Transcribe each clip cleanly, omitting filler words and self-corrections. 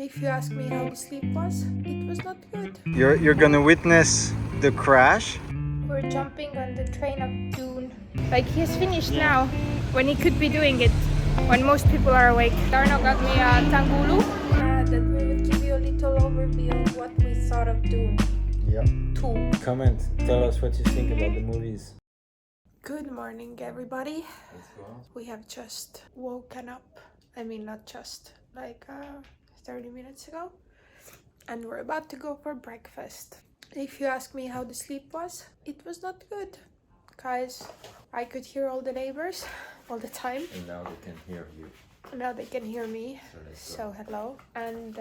If you ask me how the sleep was, it was not good. You're gonna witness the crash. We're jumping on the train of Dune. Like, he's finished now, when he could be doing it when most people are awake. Darno got me a Tanghulu. That we would give you a little overview of what we thought of Dune. Yeah. 2. Comment. Tell us what you think about the movies. Good morning, everybody. Let's go. We have just woken up. I mean, not just, like 30 minutes ago. And we're about to go for breakfast. If you ask me how the sleep was, it was not good. Guys, I could hear all the neighbors all the time. And now they can hear you. Now they can hear me. So hello. And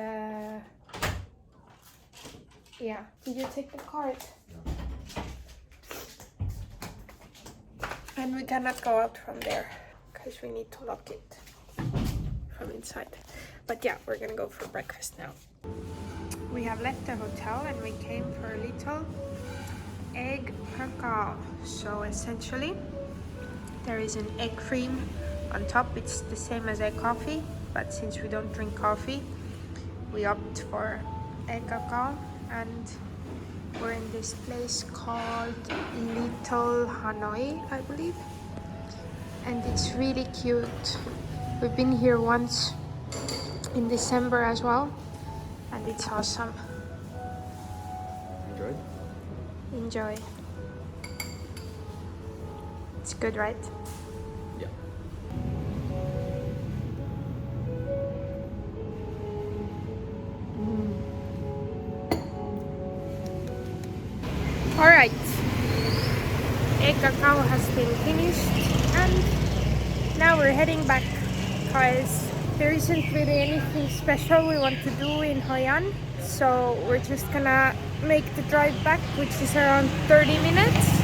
yeah. Did you take the card? No. And we cannot go out from there because we need to lock it from inside. But yeah, we're gonna go for breakfast now. We have left the hotel and we came for a little egg percal. So essentially, there is an egg cream on top. It's the same as egg coffee, but since we don't drink coffee, we opt for egg cacao. And we're in this place called Little Hanoi, I believe. And it's really cute. We've been here once in December as well. And it's awesome. Enjoyed? Enjoy. It's good, right? Yeah. Alright. Egg cacao has been finished and now we're heading back because there isn't really anything special we want to do in Hoi An. So we're just gonna make the drive back, which is around 30 minutes,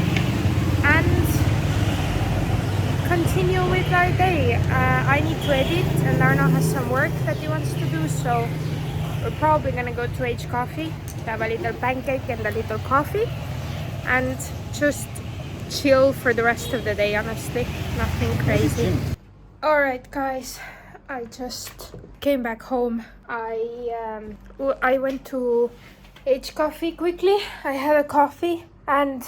and continue with our day. I need to edit and Arno has some work that he wants to do, so we're probably gonna go to H Coffee, have a little pancake and a little coffee, and just chill for the rest of the day, honestly. Nothing crazy. Alright guys, I just came back home. I went to H Coffee quickly. I had a coffee and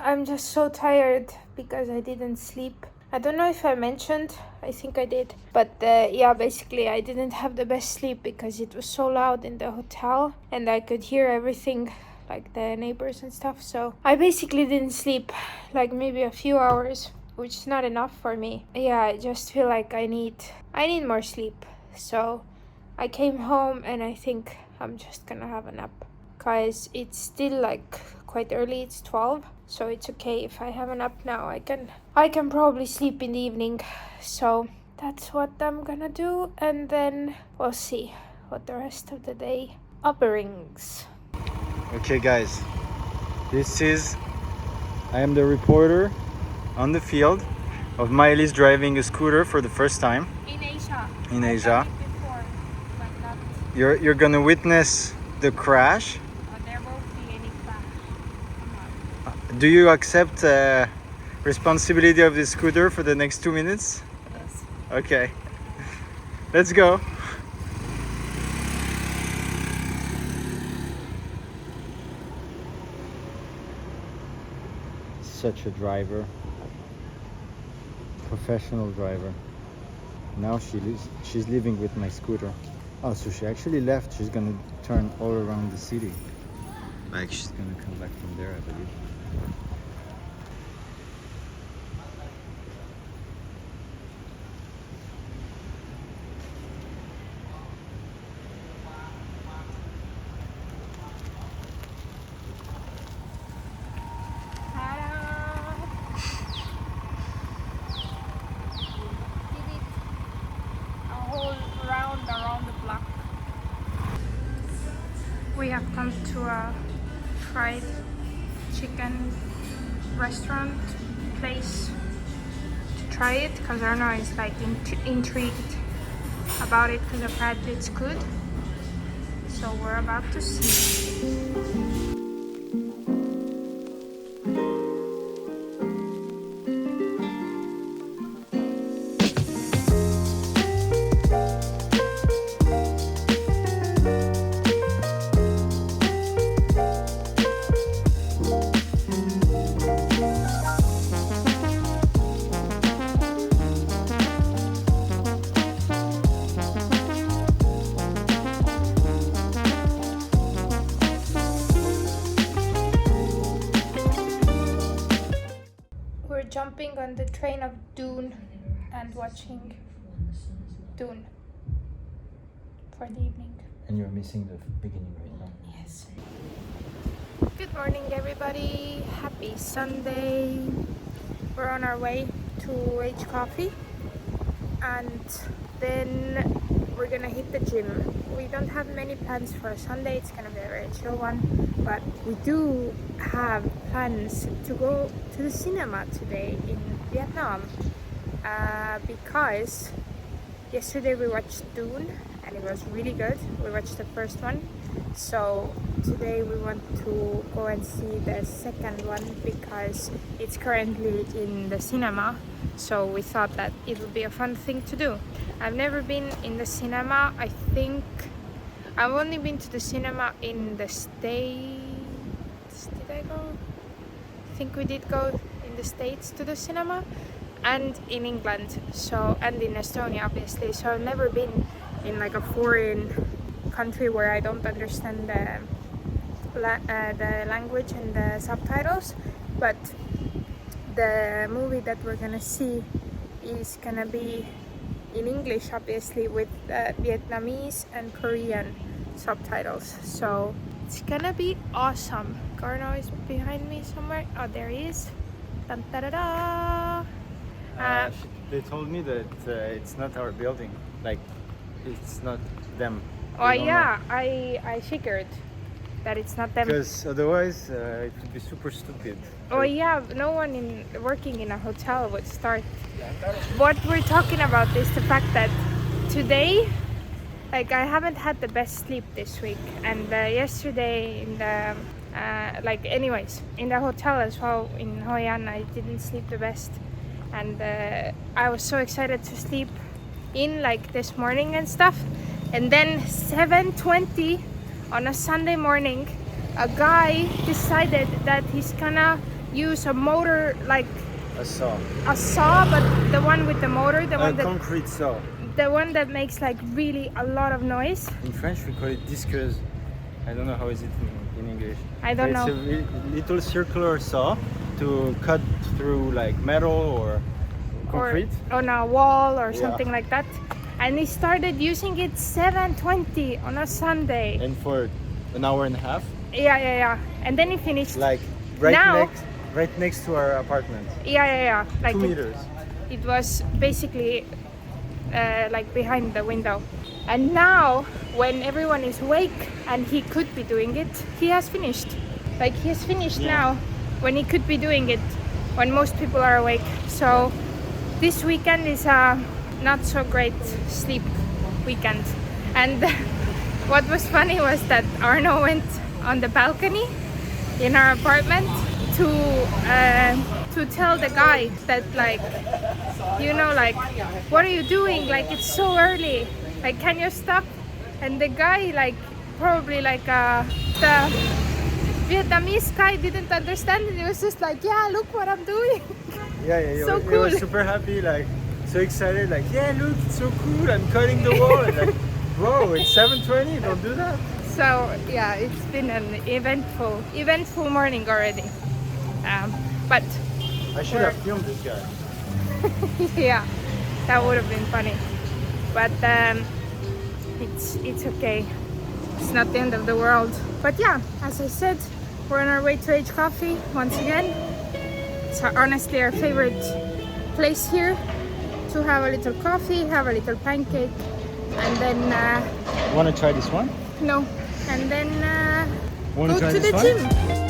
I'm just so tired because I didn't sleep. I don't know if I mentioned, I think I did. But yeah, basically I didn't have the best sleep because it was so loud in the hotel and I could hear everything, like the neighbors and stuff. So I basically didn't sleep, like maybe a few hours, which is not enough for me. Yeah, I just feel like I need more sleep. So I came home and I think I'm just gonna have a nap. Cause it's still like quite early, it's 12. So it's okay if I have a nap now. I can probably sleep in the evening. So that's what I'm gonna do. And then we'll see what the rest of the day brings. Okay guys, I am the reporter on the field of Miley's driving a scooter for the first time In Asia. in Asia. Before, but not. You're gonna witness the crash. There won't be any crash. Do you accept responsibility of the scooter for the next 2 minutes? Yes. Okay, let's go. Such a driver, professional driver. Now she's living with my scooter. Oh, so she actually left. She's gonna turn all around the city. Like she's gonna come back from there, I believe. We have come to a fried chicken restaurant place to try it because Arno is like intrigued about it because apparently it's good. So we're about to see. jumping on the train of Dune and watching Dune for the evening. And you're missing the beginning right now. Yes. Good morning, everybody. Happy Sunday. We're on our way to H Coffee, and then we're gonna hit the gym. We don't have many plans for Sunday. It's gonna be a very chill one, but we do have plans to go to the cinema today in Vietnam because yesterday we watched Dune and it was really good. We watched the first one, so today we want to go and see the second one because it's currently in the cinema, so we thought that it would be a fun thing to do. I've never been in the cinema. I think I've only been to the cinema in the States. Did I go? I think we did go in the States to the cinema, and in England, so, and in Estonia obviously. So I've never been in like a foreign country where I don't understand the language and the subtitles. But the movie that we're gonna see is gonna be in English, obviously, with Vietnamese and Korean subtitles. So it's gonna be awesome. Garno is behind me somewhere. Oh, there he is. Dun, da, da, da. They told me that it's not our building. Like, it's not them. Oh yeah, I figured that it's not them. Because otherwise, it would be super stupid. Oh yeah, no one working in a hotel would start. What we're talking about is the fact that today, like, I haven't had the best sleep this week, and yesterday in the anyways, in the hotel as well in Hoi An, I didn't sleep the best, and I was so excited to sleep in like this morning and stuff, and then 7:20 on a Sunday morning, a guy decided that he's gonna use a motor, like A saw. a saw, but the one with the motor, the one that Concrete saw. the one that makes like really a lot of noise. In French, we call it disqueuse. I don't know how is it in English. I don't know. It's a little circular saw to cut through like metal or concrete. Or on a wall or Yeah. something like that. And he started using it 7:20 on a Sunday. And for an hour and a half. Yeah. And then he finished. Like Now- right next to our apartment. Yeah. Like 2 meters. It was basically like behind the window. And now, when everyone is awake and he could be doing it, he has finished. Like, he has finished now when he could be doing it when most people are awake. So this weekend is a not so great sleep weekend. And what was funny was that Arno went on the balcony in our apartment to tell the guy that, like, you know, like, what are you doing? Like, it's so early. Like, can you stop? And the guy, like, probably like the Vietnamese guy didn't understand it. He was just like, yeah, look what I'm doing. Yeah. So He cool. was super happy, like so excited, like, yeah, look, it's so cool. I'm cutting the wall. And like, bro, it's 7:20. Don't do that. So yeah, it's been an eventful morning already. But I should have filmed this guy. yeah, that would have been funny. But it's okay. It's not the end of the world. But yeah, as I said, we're on our way to H Coffee once again. It's honestly our favorite place here to have a little coffee, have a little pancake, and then Want to try this one? no, and then Want go try to this the one? gym.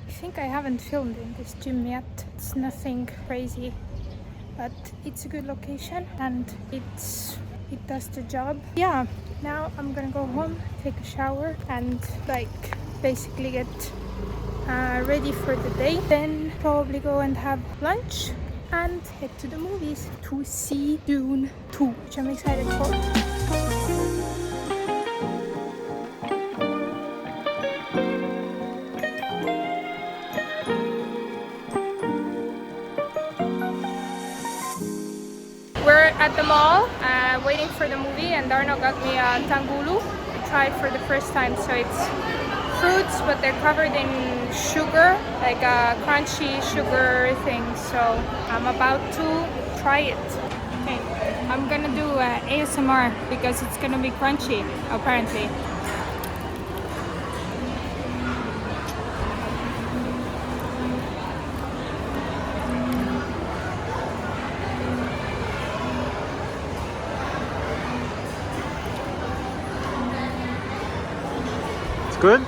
I think I haven't filmed in this gym yet. It's nothing crazy, but it's a good location and it does the job. Yeah, now I'm gonna go home, take a shower and like basically get ready for the day. Then probably go and have lunch and head to the movies to see Dune 2, which I'm excited for. We're at the mall waiting for the movie, and Darno got me a Tanghulu. I tried for the first time, so it's fruits, but they're covered in sugar, like a crunchy sugar thing. So I'm about to try it. Okay, I'm gonna do ASMR because it's gonna be crunchy, apparently. It's good?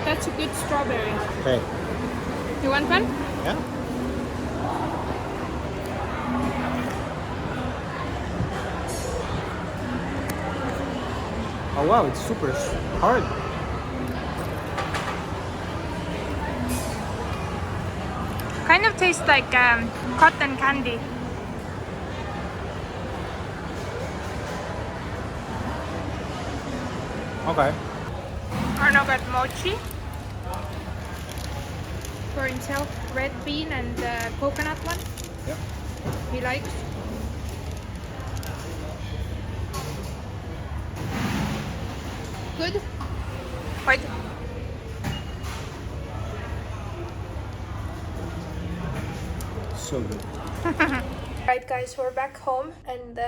That's a good strawberry. Okay. You want one? Yeah. Oh wow, it's super hard. Kind of tastes like cotton candy. Okay. Arno got mochi for himself, red bean and coconut one. Yeah. He likes. Good. Quite. So good. Right, guys, we're back home, and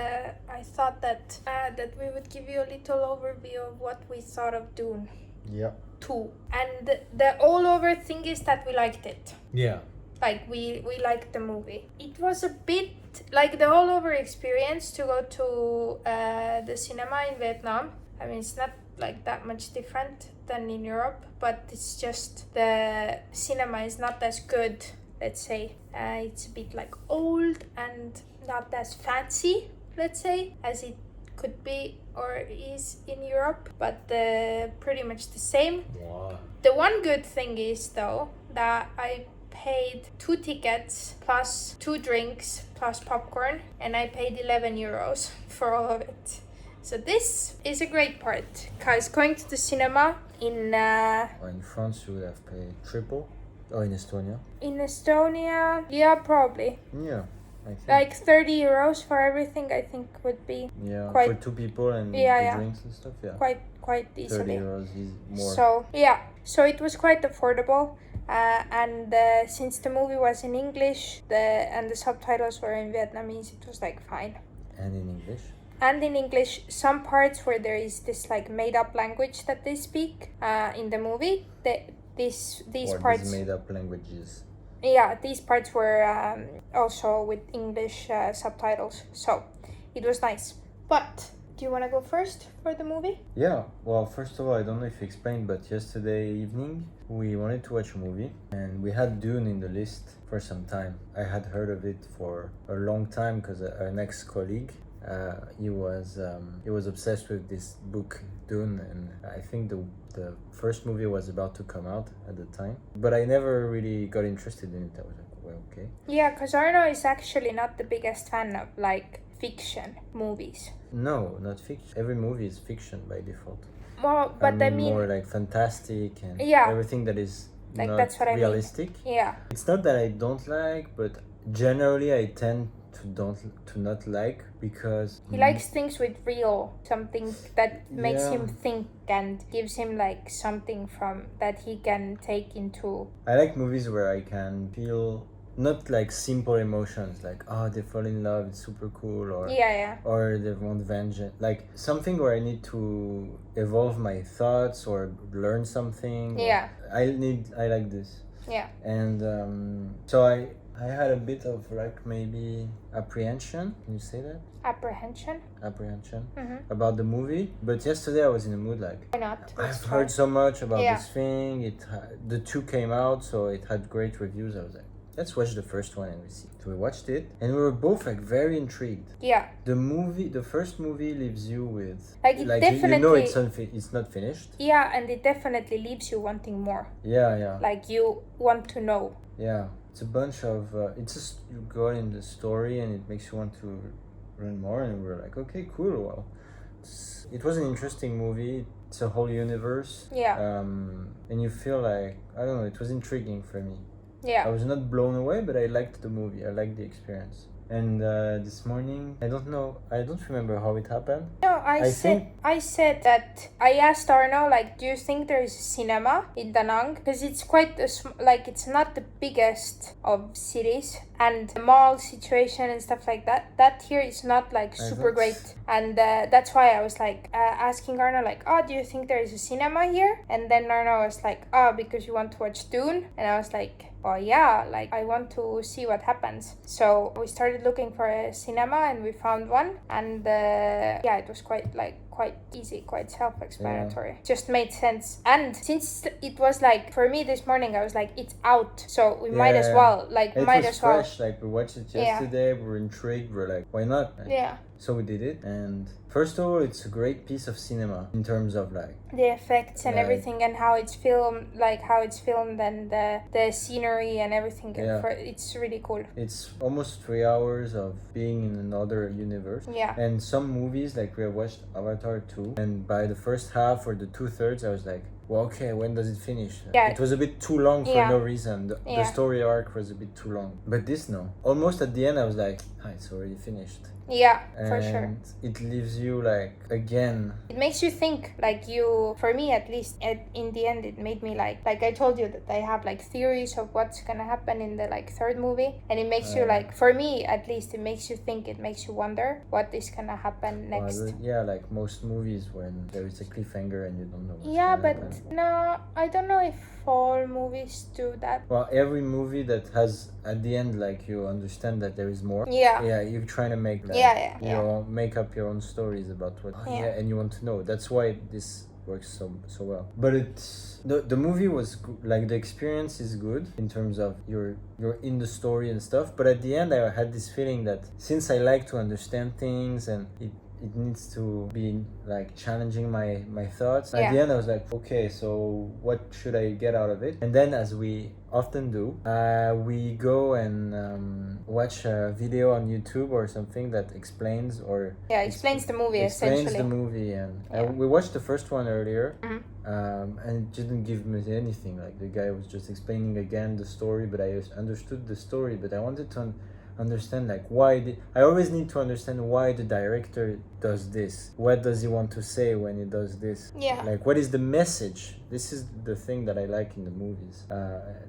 I thought that we would give you a little overview of what we thought of Dune Yeah. 2. And the all over thing is that we liked it. Yeah. Like we liked the movie. It was a bit like the all over experience to go to the cinema in Vietnam. I mean, it's not like that much different than in Europe, but it's just the cinema is not as good, let's say. It's a bit like old and not as fancy, let's say, as it could be or is in Europe, but pretty much the same. Wow. The one good thing is though that I paid 2 tickets plus 2 drinks plus popcorn, and I paid 11 euros for all of it. So this is a great part, because going to the cinema in In France, you would have paid triple. Or in Estonia. Estonia, yeah, probably Yeah, I think. like 30 euros for everything. I think would be Yeah, quite- for 2 people and Yeah, the yeah. drinks and stuff. Yeah. quite 30 easily. euros is more. So yeah, so it was quite affordable, and since the movie was in English, and the subtitles were in Vietnamese, it was like fine. And in English. And in English, some parts where there is this like made up language that they speak in the movie, these Or parts, these made up languages. yeah, these parts were also with English subtitles, so it was nice. But do you want to go first for the movie? Yeah, well, first of all, I don't know if you explained, but yesterday evening we wanted to watch a movie and we had Dune in the list for some time. I had heard of it for a long time because an ex-colleague, he was obsessed with this book Dune, and I think the first movie was about to come out at the time, but I never really got interested in it. I was like, well, okay. Yeah, because Arno is actually not the biggest fan of like fiction movies. No, not fiction. Every movie is fiction by default. Well, but I mean, more like fantastic and Yeah. everything that is Like, not that's what I mean. realistic. yeah, It's not that I don't like, but generally I tend to not like because he likes things with real, something that makes Yeah. him think and gives him like something from that he can take into. I like movies where I can feel not like simple emotions like they fall in love, it's super cool, or Yeah. or they want vengeance, like something where I need to evolve my thoughts or learn something. Yeah. I like this. Yeah. And so I had a bit of like maybe apprehension. Can you say that? Apprehension? Apprehension Mm-hmm. about the movie. But yesterday I was in the mood like, Why not? I've Let's heard try. so much about Yeah. this thing. The two came out, so it had great reviews. I was like, let's watch the first one and we see. So we watched it, and we were both like very intrigued. Yeah. The first movie leaves you with Like, it you know definitely- it's not finished. Yeah, and it definitely leaves you wanting more. Yeah. Like, you want to know. Yeah, it's a bunch of it's just you go in the story and it makes you want to learn more, and we're like, okay, cool. Well, it was an interesting movie. It's a whole universe. Yeah. And you feel like, I don't know, it was intriguing for me. I Yeah. was not blown away, but I liked the movie. I liked the experience. And this morning, I don't remember how it happened. No, I said that I asked Arno, like, do you think there is a cinema in DaNang? Because it's quite like, it's not the biggest of cities, and the mall situation and stuff like that here is not like super great. And that's why I was like asking Arno, like, oh, do you think there is a cinema here? And then Arno was like, oh, because you want to watch Dune? And I was like, oh yeah, like, I want to see what happens. So we started looking for a cinema and we found one, and yeah, it was quite easy, quite self-explanatory. Just made sense. And since it was like, for me this morning, I was like, it's out, so we might as well, like, it might was as well. fresh. Like, we watched it yesterday. We were intrigued. We're like, why not? Like, Yeah. So we did it, and first of all, it's a great piece of cinema in terms of like The effects and Like- everything, and how it's filmed, and the scenery and everything. Yeah. It's really cool. it's almost 3 hours of being in another universe. Yeah. And some movies, like we have watched Avatar 2, and by the first half or the 2/3, I was like, well, okay, when does it finish? Yeah. It was a bit too long for Yeah. no reason. The Yeah. story arc was a bit too long. But this, no. Almost at the end, I was like, it's already finished. Yeah, And for sure. it leaves you like, again, It makes you think, like, for me at least, in the end, it made me like I told you that I have like theories of what's gonna happen in the like third movie, and it makes you like, for me at least, it makes you think, it makes you wonder what is gonna happen next. yeah, like most movies when there is a cliffhanger and you don't know what's Yeah, gonna but happen. no, I don't know if all movies do that. Well, every movie that has at the end, like, you understand that there is more. Yeah. Yeah, you're trying to make like, Yeah. make up your own stories about what. Yeah. And you want to know. That's why this works so well. But it's the movie was like, the experience is good in terms of you're in the story and stuff. But at the end, I had this feeling that since I like to understand things and it needs to be like challenging my thoughts. At the end, I was like, okay, so what should I get out of it? And then, as we often do, we go and watch a video on YouTube or something that explains explains the movie explains essentially. the movie. And Yeah. we watched the first one earlier. Mhm. And it didn't give me anything. Like, the guy was just explaining again the story, but I understood the story, but I wanted to understand like why I always need to understand why the director does this. What does he want to say when he does this? Yeah. Like, what is the message? This is the thing that I like in the movies.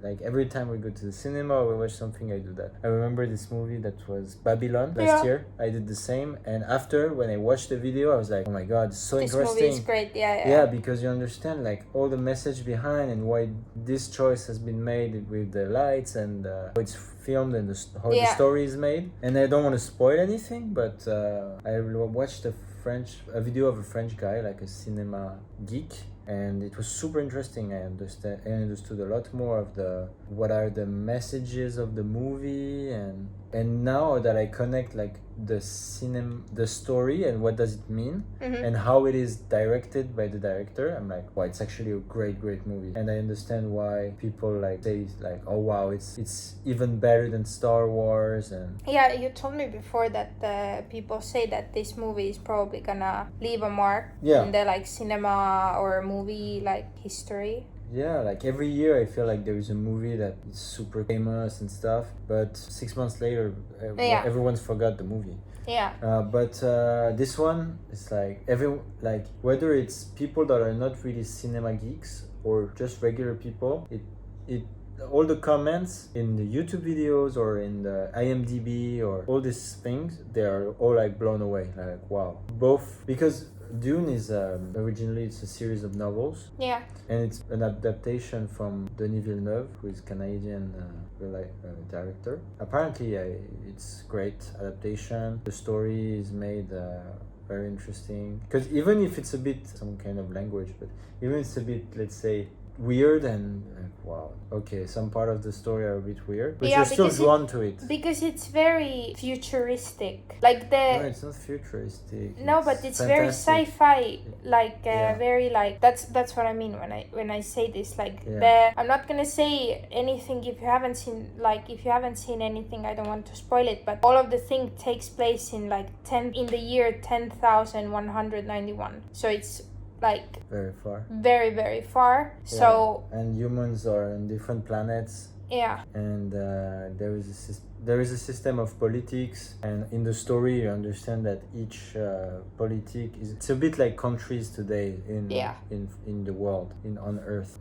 Like, every time we go to the cinema or we watch something, I do that. I remember this movie that was Babylon last year. I did the same, and after, when I watched the video, I was like, oh my god, it's so interesting. This movie is great. Yeah, because you understand like all the message behind and why this choice has been made with the lights and how it's filmed and how the story is made. And I don't want to spoil anything, but I watched a video of a French guy, like a cinema geek, and it was super interesting. I understood a lot more of what are the messages of the movie, and now that I connect like the story and what does it mean, and how it is directed by the director, I'm like, wow, it's actually a great movie. And I understand why people like say like, oh wow, it's even better than Star Wars. And yeah, you told me before that people say that this movie is probably gonna leave a mark in the like cinema or movie like history. Yeah, like every year I feel like there is a movie that is super famous and stuff, but 6 months later everyone's forgot the movie. Yeah. But this one is like whether it's people that are not really cinema geeks or just regular people, it all the comments in the YouTube videos or in the IMDb or all these things, they are all like blown away. Like, wow. Both because Dune is originally it's a series of novels, Yeah. and it's an adaptation from Denis Villeneuve, who is Canadian director. Apparently, it's great adaptation. The story is made very interesting because even if it's a bit some kind of language, but even if it's a bit, let's say, weird and wow, okay, some part of the story are a bit weird, but Yeah, you're still because drawn to it. Because it's very futuristic. Like the No, it's not futuristic. No, but it's very fantastic. sci-fi, like Yeah. very like that's what I mean when I say this. Like Yeah. I'm not gonna say anything if you haven't seen anything. I don't want to spoil it. But all of the thing takes place in like in the year 10,191. So it's like Very far. very very far. So Yeah. And humans are on different planets. yeah. And there is a system of politics, and in the story you understand that each politic is it's a bit like countries today in the world on Earth.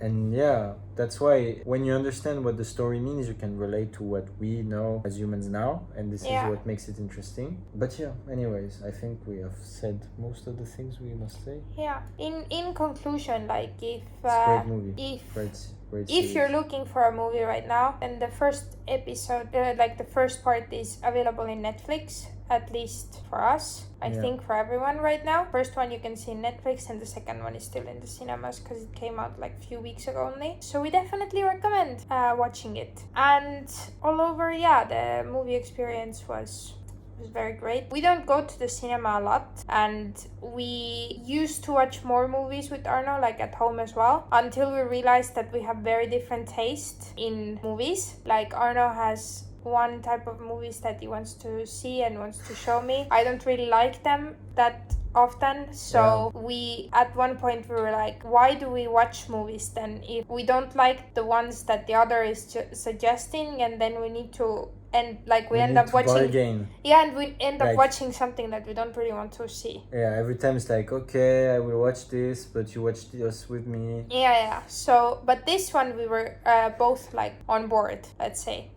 And yeah, that's why when you understand what the story means, you can relate to what we know as humans now, and this is what makes it interesting. But yeah, anyways, I think we have said most of the things we must say. Yeah. In conclusion, like if It's a great movie. Great if you're looking for a movie right now, then the first episode, like the first part, is available in Netflix, at least for us. I think for everyone right now. First one you can see in Netflix, and the second one is still in the cinemas because it came out like a few weeks ago only. So we definitely recommend watching it. And all over, the movie experience was very great. We don't go to the cinema a lot, and we used to watch more movies with Arno, like at home as well, until we realized that we have very different taste in movies. Like Arno has one type of movies that he wants to see and wants to show me. I don't really like them that often, so we at one point we were like, why do we watch movies then if we don't like the ones that the other is suggesting, and then we need to we end up watching and we end up watching something that we don't really want to see. Every time it's like, okay, I will watch this, but you watch this with me. So but this one we were both like on board, let's say.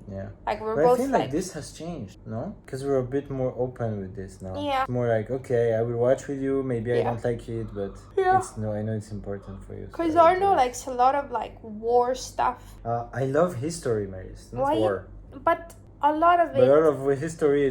Like we're but both I feel like this has changed, no? Because we're a bit more open with this now. It's more like, okay, I will watch with you, maybe I don't like it, but I know it's important for you. Because Arno likes a lot of like war stuff. I love history, Maris, not war. But a lot of history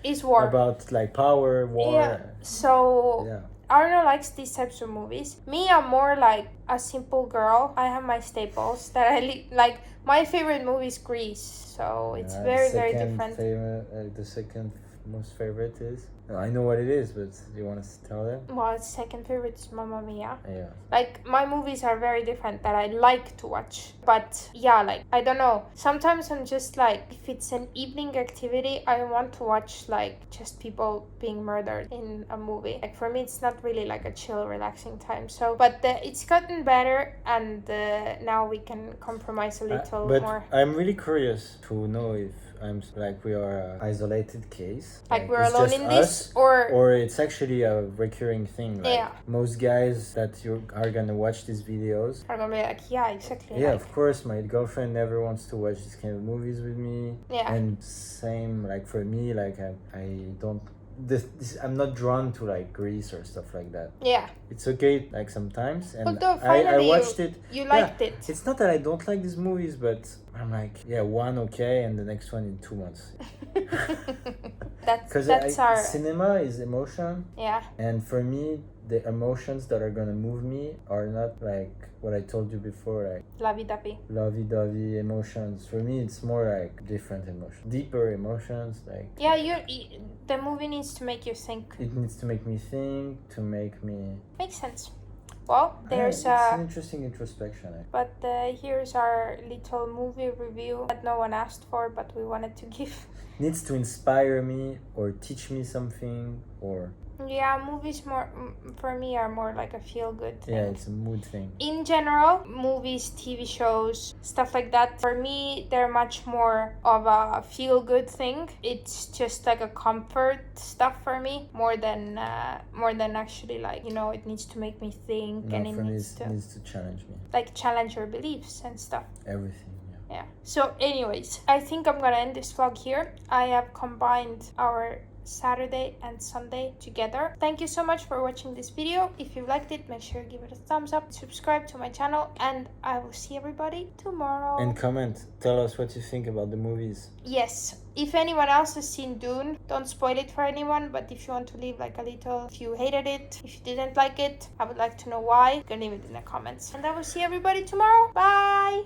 is war, about like power, war. So Arno likes these types of movies. Me, I'm more like a simple girl. I have my staples that I like. My favorite movie is Grease, so it's very different. The second most favorite is? I know what it is, but do you want to tell them? Well, second favorite is Mamma Mia. Yeah. Like, my movies are very different that I like to watch. But, like, I don't know. Sometimes I'm just like, if it's an evening activity, I want to watch, like, just people being murdered in a movie. Like, for me, it's not really, like, a chill, relaxing time. So, but it's gotten better, and now we can compromise a little more. I'm really curious to know if we are an isolated case. Like we're alone in this, or it's actually a recurring thing. Like most guys that you are gonna watch these videos are gonna be like, exactly. Yeah, of course, my girlfriend never wants to watch this kind of movies with me. Yeah. And same, like for me, like I don't. I'm not drawn to like Grease or stuff like that. Yeah. It's okay like sometimes, and I watched it. You liked it. It's not that I don't like these movies, but I'm like, one okay, and the next one in 2 months. That's our cinema is emotion. Yeah. And for me, the emotions that are gonna move me are not like what I told you before, like lovey-dovey emotions. For me, it's more like different emotions, deeper emotions. Like the movie needs to make you think. It needs to make me think, to make me. Makes sense. Well, there's it's an interesting introspection. But here's our little movie review that no one asked for, but we wanted to give. Needs to inspire me or teach me something or. Yeah, movies for me are more like a feel-good thing. Yeah, it's a mood thing. In general, movies, TV shows, stuff like that, for me, they're much more of a feel-good thing. It's just like a comfort stuff for me, more than actually like, it needs to make me think. And it needs to challenge me. Like challenge your beliefs and stuff. Everything. Yeah. So anyways, I think I'm gonna end this vlog here. I have combined our Saturday and Sunday together. Thank you so much for watching this video. If you liked it, make sure you give it a thumbs up, subscribe to my channel, and I will see everybody tomorrow. And comment, tell us what you think about the movies. Yes, if anyone else has seen Dune, don't spoil it for anyone, but if you want to leave like a little, if you hated it, if you didn't like it, I would like to know why. You can leave it in the comments. And I will see everybody tomorrow. Bye!